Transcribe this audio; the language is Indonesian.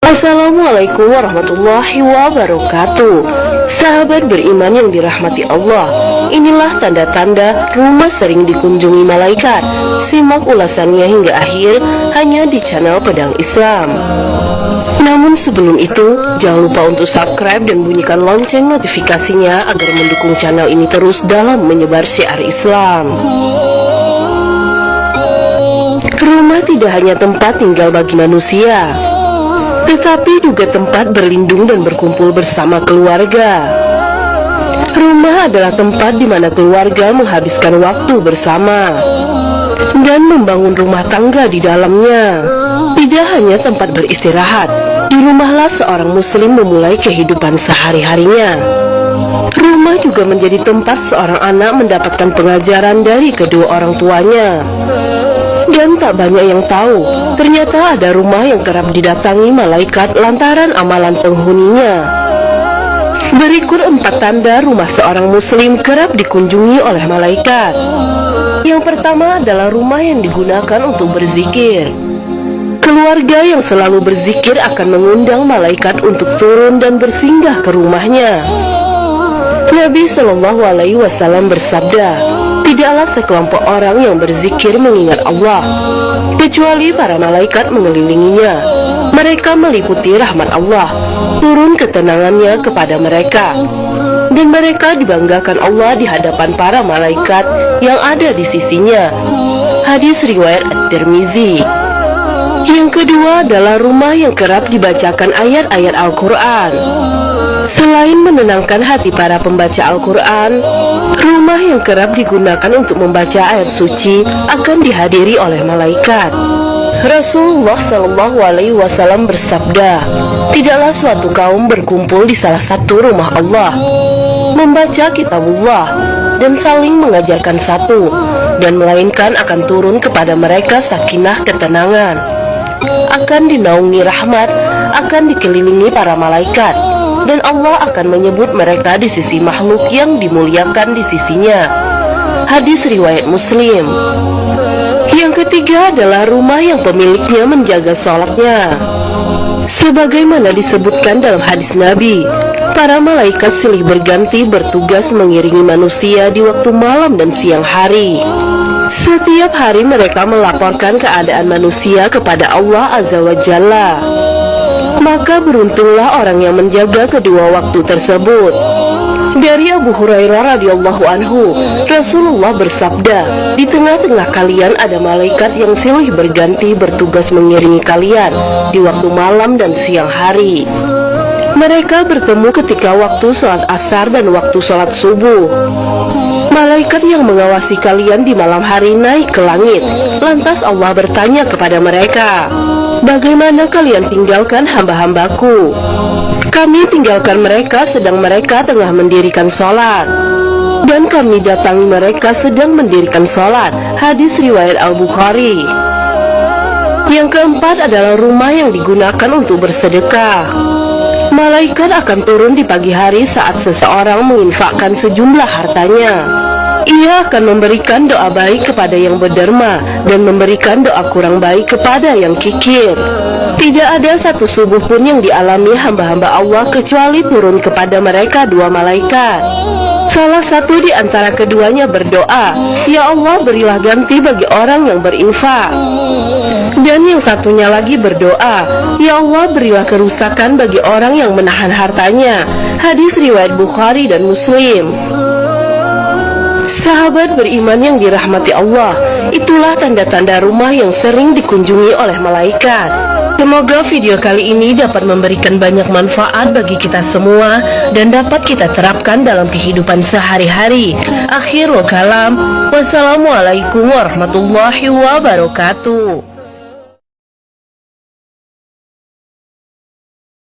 Assalamualaikum warahmatullahi wabarakatuh. Sahabat beriman yang dirahmati Allah, inilah tanda-tanda rumah sering dikunjungi malaikat. Simak ulasannya hingga akhir hanya di channel Pedang Islam. Namun sebelum itu, jangan lupa untuk subscribe dan bunyikan lonceng notifikasinya agar mendukung channel ini terus dalam menyebar syiar Islam. Rumah tidak hanya tempat tinggal bagi manusia, tetapi juga tempat berlindung dan berkumpul bersama keluarga. Rumah adalah tempat di mana keluarga menghabiskan waktu bersama dan membangun rumah tangga di dalamnya. Tidak hanya tempat beristirahat, di rumahlah seorang muslim memulai kehidupan sehari-harinya. Rumah juga menjadi tempat seorang anak mendapatkan pengajaran dari kedua orang tuanya. Dan tak banyak yang tahu, ternyata ada rumah yang kerap didatangi malaikat lantaran amalan penghuninya. Berikut 4 tanda rumah seorang muslim kerap dikunjungi oleh malaikat. Yang pertama adalah rumah yang digunakan untuk berzikir. Keluarga yang selalu berzikir akan mengundang malaikat untuk turun dan bersinggah ke rumahnya. Nabi Shallallahu Alaihi Wasallam bersabda, tidaklah sekelompok orang yang berzikir mengingat Allah, kecuali para malaikat mengelilinginya. Mereka meliputi rahmat Allah, turun ketenangannya kepada mereka, dan mereka dibanggakan Allah di hadapan para malaikat yang ada di sisinya. Hadis riwayat At-Tirmizi. Yang kedua adalah rumah yang kerap dibacakan ayat-ayat Al-Quran. Selain menenangkan hati para pembaca Al-Quran, rumah yang kerap digunakan untuk membaca ayat suci akan dihadiri oleh malaikat. Rasulullah Shallallahu Alaihi Wasallam bersabda, tidaklah suatu kaum berkumpul di salah satu rumah Allah, membaca kitabullah dan saling mengajarkan satu, dan melainkan akan turun kepada mereka sakinah ketenangan, akan dinaungi rahmat, akan dikelilingi para malaikat, dan Allah akan menyebut mereka di sisi makhluk yang dimuliakan di sisinya. Hadis riwayat Muslim. Yang ketiga adalah rumah yang pemiliknya menjaga sholatnya. Sebagaimana disebutkan dalam hadis Nabi, para malaikat silih berganti bertugas mengiringi manusia di waktu malam dan siang hari. Setiap hari mereka melaporkan keadaan manusia kepada Allah Azza wa Jalla. Maka beruntunglah orang yang menjaga kedua waktu tersebut. Dari Abu Hurairah radhiyallahu anhu, Rasulullah bersabda, di tengah-tengah kalian ada malaikat yang silih berganti bertugas mengiringi kalian di waktu malam dan siang hari. Mereka bertemu ketika waktu sholat asar dan waktu sholat subuh. Malaikat yang mengawasi kalian di malam hari naik ke langit. Lantas Allah bertanya kepada mereka, bagaimana kalian tinggalkan hamba-hambaku? Kami tinggalkan mereka sedang mereka tengah mendirikan sholat, dan kami datangi mereka sedang mendirikan sholat. Hadis riwayat Al-Bukhari. Yang keempat adalah rumah yang digunakan untuk bersedekah. Malaikat akan turun di pagi hari saat seseorang menginfakkan sejumlah hartanya. Ia akan memberikan doa baik kepada yang berderma dan memberikan doa kurang baik kepada yang kikir. Tidak ada satu subuh pun yang dialami hamba-hamba Allah kecuali turun kepada mereka 2 malaikat. Salah satu di antara keduanya berdoa, ya Allah berilah ganti bagi orang yang berinfak. Dan yang satunya lagi berdoa, ya Allah berilah kerusakan bagi orang yang menahan hartanya. Hadis riwayat Bukhari dan Muslim. Sahabat beriman yang dirahmati Allah, itulah tanda-tanda rumah yang sering dikunjungi oleh malaikat. Semoga video kali ini dapat memberikan banyak manfaat bagi kita semua dan dapat kita terapkan dalam kehidupan sehari-hari. Akhirul kalam, wassalamualaikum warahmatullahi wabarakatuh.